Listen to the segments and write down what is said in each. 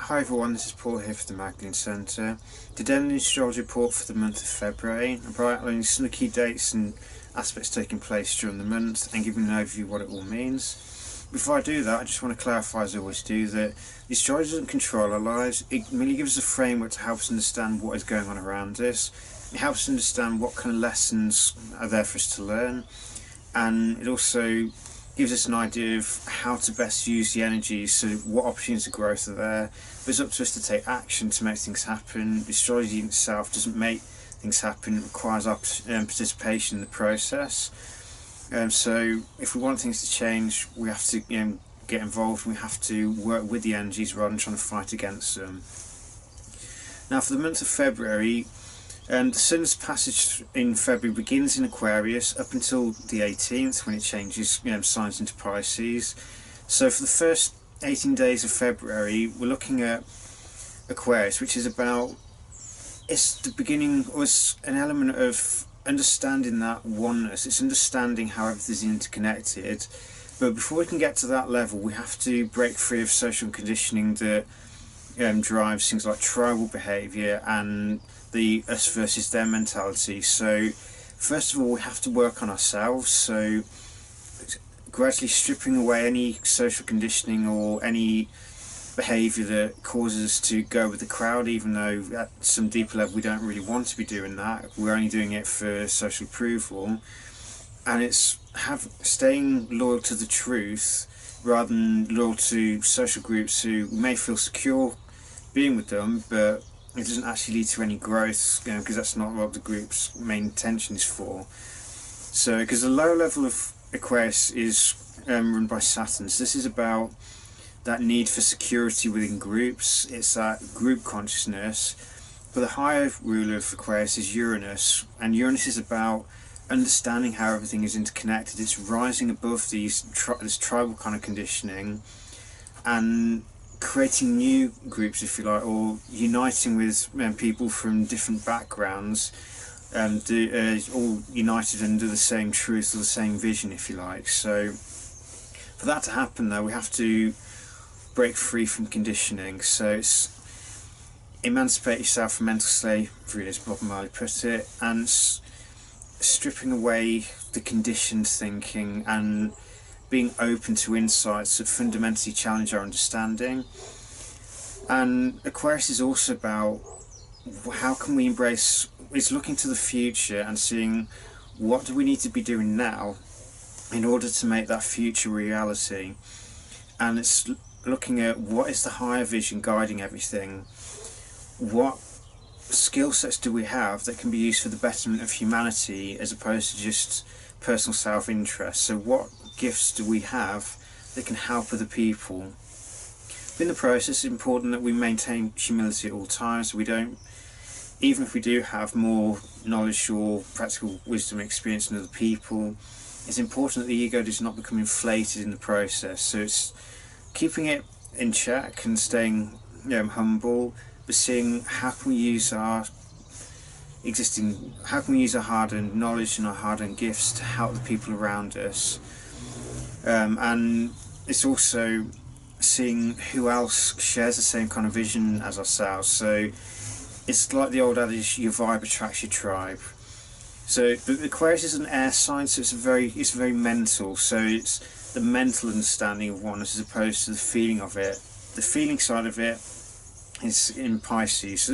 Hi everyone, this is Paul here for the Magdalene Centre. Today on the Astrology report for the month of February, I'm outlining some of the key dates and aspects taking place during the month and giving an overview of what it all means. Before I do that, I just want to clarify, as I always do, that the astrology doesn't control our lives. It merely gives us a framework to help us understand what is going on around us. It helps us understand what kind of lessons are there for us to learn, and it also gives us an idea of how to best use the energy, so what opportunities of growth are there. But it's up to us to take action to make things happen. Astrology itself doesn't make things happen, it requires our participation in the process. So if we want things to change, we have to get involved, we have to work with the energies rather than trying to fight against them. Now for the month of February, the Sun's passage in February begins in Aquarius up until the 18th, when it changes signs into Pisces. So for the first 18 days of February, we're looking at Aquarius, which is about, it's the beginning, or it's an element of understanding that oneness. It's understanding how everything's interconnected. But before we can get to that level, we have to break free of social conditioning that drives things like tribal behaviour and the us versus them mentality. So first of all, we have to work on ourselves, so gradually stripping away any social conditioning or any behaviour that causes us to go with the crowd, even though at some deeper level we don't really want to be doing that. We're only doing it for social approval. And it's staying loyal to the truth rather than loyal to social groups who may feel secure being with them, but it doesn't actually lead to any growth, because that's not what the group's main intention is for. So, because the lower level of Aquarius is run by Saturn, so this is about that need for security within groups. It's that group consciousness. But the higher ruler of Aquarius is Uranus, and Uranus is about understanding how everything is interconnected. It's rising above this tribal kind of conditioning and creating new groups, if you like, or uniting with people from different backgrounds, all united under the same truth or the same vision, if you like. So for that to happen, though, we have to break free from conditioning. So it's emancipate yourself from mental slavery, as Bob Marley put it, and stripping away the conditioned thinking and being open to insights that fundamentally challenge our understanding. And Aquarius is also about how can we embrace, it's looking to the future and seeing what do we need to be doing now in order to make that future reality. And it's looking at what is the higher vision guiding everything, what skill sets do we have that can be used for the betterment of humanity as opposed to just personal self-interest. So what gifts do we have that can help other people? In the process, it's important that we maintain humility at all times, so we don't, even if we do have more knowledge or practical wisdom and experience than other people, it's important that the ego does not become inflated in the process. So it's keeping it in check and staying humble, but seeing how can we use our hard-earned knowledge and our hard-earned gifts to help the people around us. And it's also seeing who else shares the same kind of vision as ourselves. So it's like the old adage, your vibe attracts your tribe. So but Aquarius is an air sign, so it's very mental. So it's the mental understanding of oneness as opposed to the feeling of it. The feeling side of it is in Pisces. So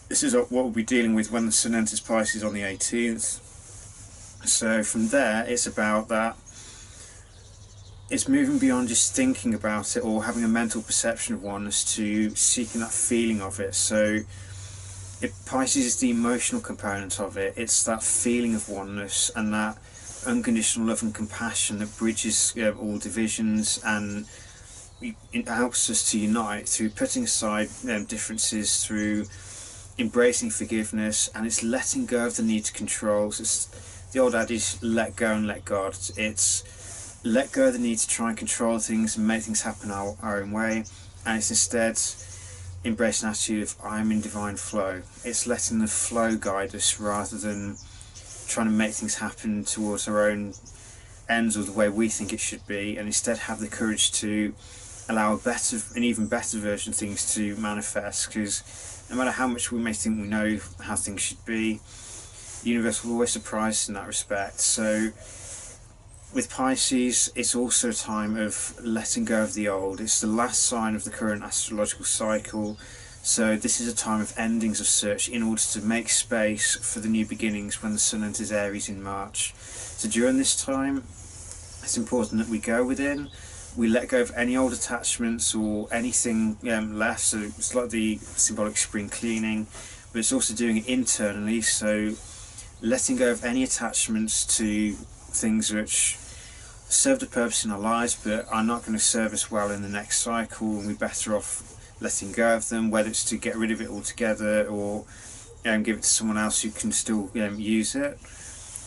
this is what we'll be dealing with when the Sun enters Pisces on the 18th. So from there, it's about that. It's moving beyond just thinking about it or having a mental perception of oneness to seeking that feeling of it. So Pisces is the emotional component of it. It's that feeling of oneness and that unconditional love and compassion that bridges all divisions, and it helps us to unite through putting aside differences, through embracing forgiveness, and it's letting go of the need to control. So it's the old adage, let go and let God. It's let go of the need to try and control things and make things happen our own way, and it's instead embracing an attitude of I'm in divine flow. It's letting the flow guide us rather than trying to make things happen towards our own ends or the way we think it should be, and instead have the courage to allow an even better version of things to manifest, because no matter how much we may think we know how things should be, the universe will always surprise us in that respect. So with Pisces, it's also a time of letting go of the old. It's the last sign of the current astrological cycle, so this is a time of endings of such, in order to make space for the new beginnings when the Sun enters Aries in March. So during this time, it's important that we go within, we let go of any old attachments or anything left. So it's like the symbolic spring cleaning, but it's also doing it internally, so letting go of any attachments to things which served a purpose in our lives but are not going to serve us well in the next cycle, and we're better off letting go of them, whether it's to get rid of it altogether or give it to someone else who can still use it.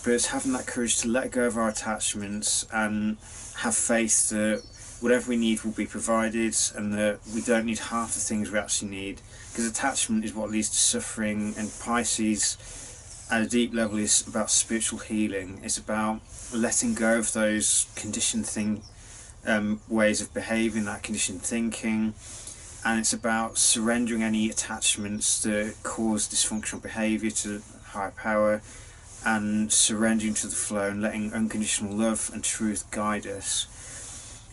But it's having that courage to let go of our attachments and have faith that whatever we need will be provided, and that we don't need half the things we actually need, because attachment is what leads to suffering. And Pisces at a deep level is about spiritual healing. It's about letting go of those conditioned ways of behaving, that conditioned thinking, and it's about surrendering any attachments that cause dysfunctional behaviour to higher power, and surrendering to the flow and letting unconditional love and truth guide us.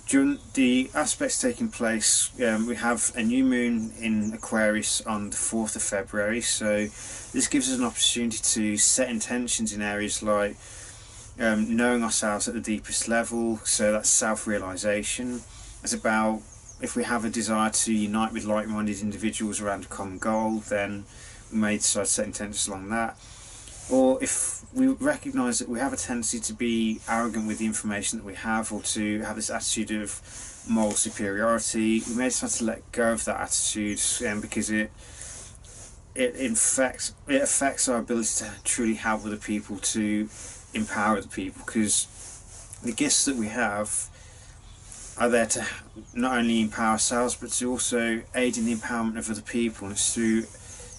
During the aspects taking place, we have a new moon in Aquarius on the 4th of February, so this gives us an opportunity to set intentions in areas like knowing ourselves at the deepest level, so that's self-realisation. It's about, if we have a desire to unite with like-minded individuals around a common goal, then we may decide to set intentions along that. Or if we recognise that we have a tendency to be arrogant with the information that we have, or to have this attitude of moral superiority, we may decide to let go of that attitude, because it affects our ability to truly help other people, to empower other people, because the gifts that we have are there to not only empower ourselves but to also aid in the empowerment of other people. And it's through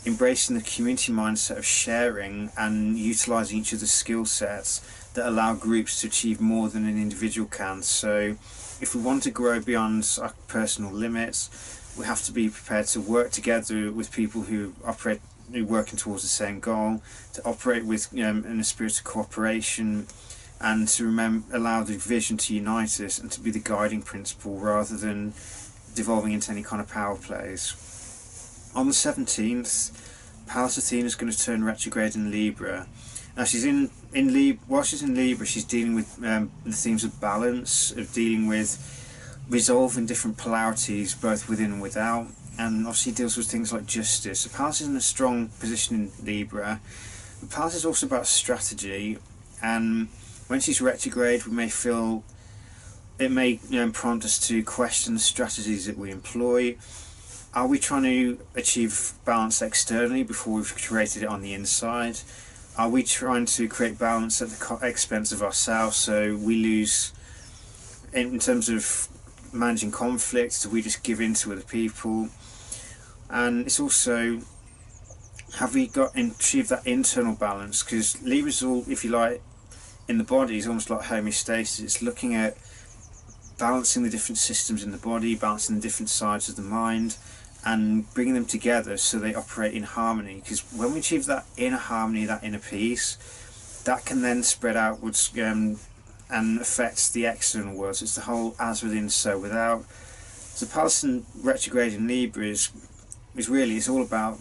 embracing the community mindset of sharing and utilising each other's skill sets that allow groups to achieve more than an individual can. So if we want to grow beyond our personal limits, we have to be prepared to work together with people who are working towards the same goal, to operate with in a spirit of cooperation, and to allow the vision to unite us and to be the guiding principle rather than devolving into any kind of power plays. On the 17th, Pallas Athena is going to turn retrograde in Libra. Now she's in Libra. While she's in Libra, she's dealing with the themes of balance, of dealing with resolving different polarities both within and without, and obviously deals with things like justice. So Pallas is in a strong position in Libra. But Pallas is also about strategy, and when she's retrograde, we may feel it may prompt us to question the strategies that we employ. Are we trying to achieve balance externally before we've created it on the inside? Are we trying to create balance at the expense of ourselves, so we lose in terms of managing conflicts? Do we just give in to other people? And it's also, have we achieved that internal balance? Because Libra's all, if you like, in the body is almost like homeostasis. It's looking at balancing the different systems in the body, balancing the different sides of the mind, and bringing them together so they operate in harmony. Because when we achieve that inner harmony, that inner peace, that can then spread outwards and affect the external world. So it's the whole as within, so without. So Pallas retrograde in Libra is really, it's all about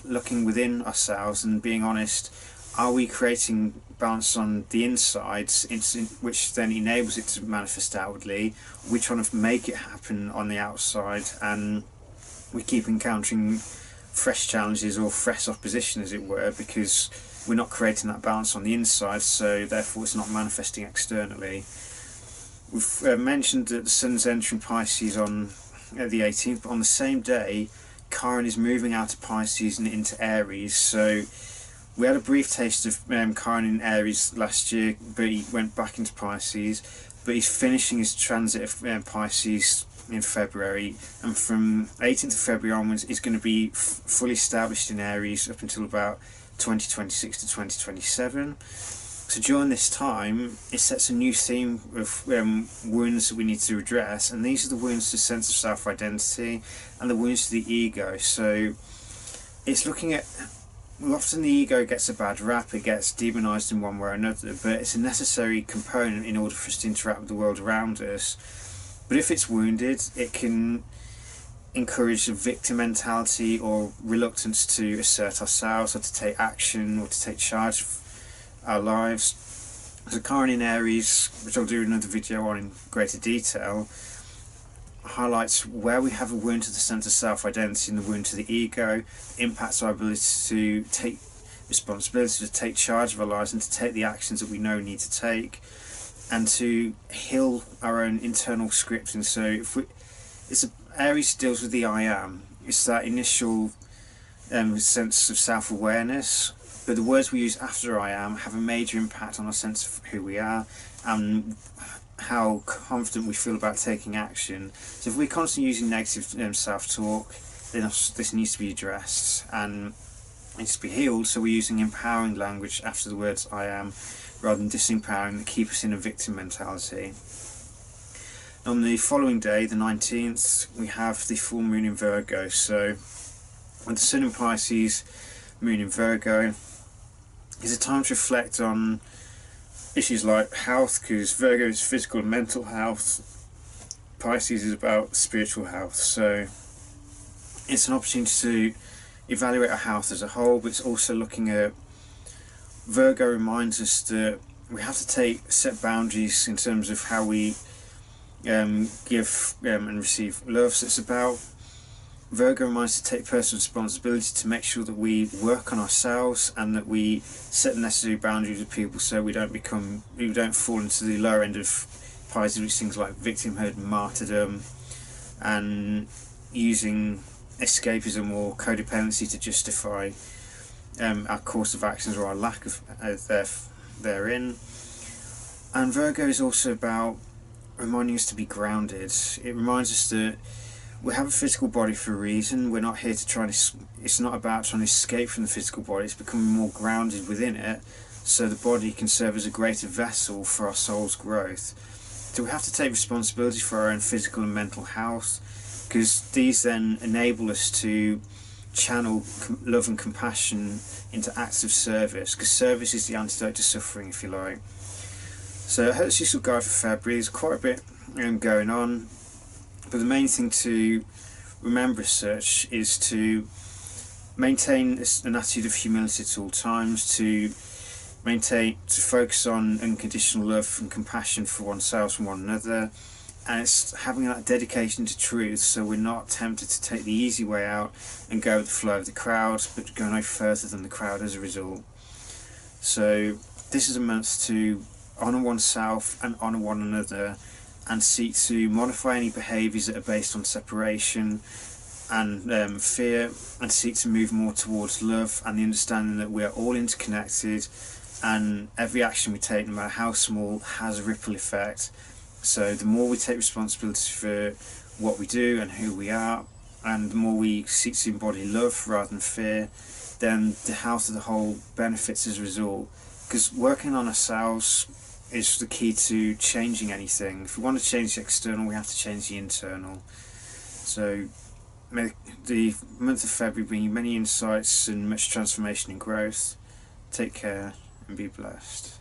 looking within ourselves and being honest. Are we creating balance on the inside, which then enables it to manifest outwardly? Are we trying to make it happen on the outside, and we keep encountering fresh challenges or fresh opposition, as it were, because we're not creating that balance on the inside, so therefore it's not manifesting externally. We've mentioned that the Sun's entering Pisces on the 18th, but on the same day Chiron is moving out of Pisces and into Aries. So we had a brief taste of Chiron in Aries last year, but he went back into Pisces, but he's finishing his transit of Pisces in February, and from 18th of February onwards he's going to be fully established in Aries up until about 2026 to 2027. So during this time, it sets a new theme of wounds that we need to address, and these are the wounds to the sense of self-identity and the wounds to the ego. So it's looking at, often the ego gets a bad rap, it gets demonised in one way or another, but it's a necessary component in order for us to interact with the world around us. But if it's wounded, it can encourage a victim mentality or reluctance to assert ourselves or to take action or to take charge of our lives. So Chiron in Aries, which I'll do another video on in greater detail, highlights where we have a wound to the sense of self-identity and the wound to the ego, impacts our ability to take responsibility, to take charge of our lives and to take the actions that we know we need to take, and to heal our own internal scripting. So if Aries deals with the I am, it's that initial sense of self-awareness, but the words we use after I am have a major impact on our sense of who we are and how confident we feel about taking action. So if we're constantly using negative self-talk, then this needs to be addressed and it needs to be healed. So we're using empowering language after the words I am rather than disempowering that keep us in a victim mentality. On the following day, the 19th, we have the full moon in Virgo. So with the sun in Pisces, moon in Virgo, is a time to reflect on issues like health, because Virgo is physical and mental health, Pisces is about spiritual health. So it's an opportunity to evaluate our health as a whole, but it's also looking at, Virgo reminds us that we have to set boundaries in terms of how we give and receive love. So it's about, Virgo reminds us to take personal responsibility to make sure that we work on ourselves and that we set the necessary boundaries with people so we don't fall into the lower end of Pisces, which things like victimhood and martyrdom and using escapism or codependency to justify our course of actions or our lack of therein. And Virgo is also about reminding us to be grounded. It reminds us that we have a physical body for a reason. We're not here to try to, it's not about trying to escape from the physical body, it's becoming more grounded within it so the body can serve as a greater vessel for our soul's growth. So we have to take responsibility for our own physical and mental health, because these then enable us to channel love and compassion into acts of service, because service is the antidote to suffering, if you like. So I hope this will guide for February. There's quite a bit going on. But the main thing to remember as such is to maintain an attitude of humility at all times, to focus on unconditional love and compassion for oneself and one another, and it's having that dedication to truth so we're not tempted to take the easy way out and go with the flow of the crowd, but go no further than the crowd as a result. So this is a month to honour oneself and honour one another, and seek to modify any behaviours that are based on separation and fear, and seek to move more towards love and the understanding that we are all interconnected and every action we take, no matter how small, has a ripple effect. So the more we take responsibility for what we do and who we are, and the more we seek to embody love rather than fear, then the health of the whole benefits as a result. Because working on ourselves is the key to changing anything. If we want to change the external, we have to change the internal. So may the month of February bring you many insights and much transformation and growth. Take care and be blessed.